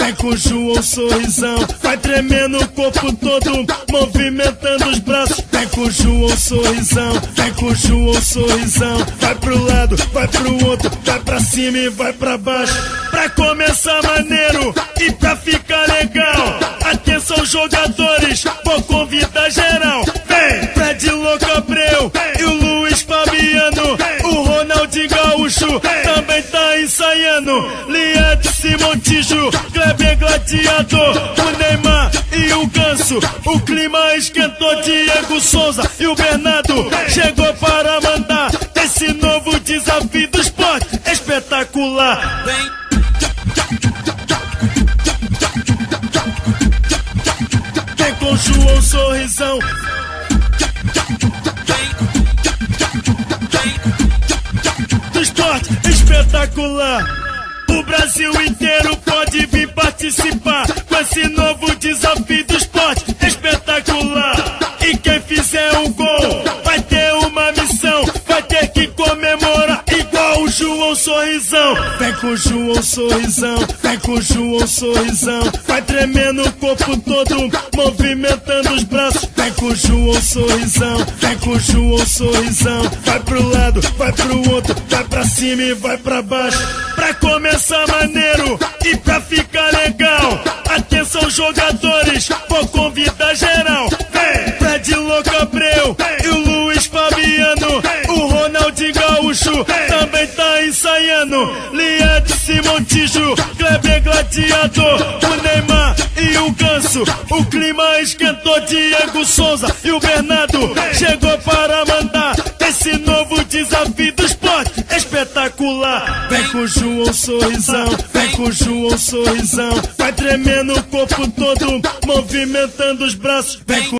vem com o João Sorrisão. Vai tremendo o corpo todo, movimentando os braços. Vem com o João Sorrisão, vem com o João Sorrisão. Vai pro lado, vai pro outro, vai pra cima e vai pra baixo. Pra começar maneiro e pra ficar legal. Atenção jogadores, vou convidar geral. Vem, Fred Louco Abreu e o Luiz Fabiano. O Ronaldinho Gaúcho também tá ensaiando. Liedson Montijo, Kleber Gladiador, o Neymar e o Ganso. O clima esquentou, Diego Souza e o Bernardo chegou para mandar esse novo desafio do esporte espetacular. Vem com o João Sorrisão. Do esporte espetacular. O Brasil inteiro pode vir participar com esse novo desafio do esporte espetacular. E quem fizer um gol vai ter uma missão, vai ter que comemorar igual o João Sorrisão. Vem com o João Sorrisão, vem com o João Sorrisão. Vai tremendo o corpo todo, movimentando os braços. Vem com o João Sorrisão, vem com o João Sorrisão. Vai pro lado, vai pro outro, vai pra cima e vai pra baixo. Pra começar maneiro e pra ficar legal. Atenção jogadores, vou convidar geral. Vem, Fred Louco Abreu e o Luiz Fabiano. O Ronaldinho Gaúcho também tá ensaiando. Liedson Montijo, Kleber Gladiador, o Neymar e o Ganso. O clima esquentou, Diego Souza e o Bernardo chegou para mandar esse novo desafio do esporte espetacular. Vem com o João Sorrisão, vem com o João Sorrisão. Vai tremendo o corpo todo, movimentando os braços. Vem com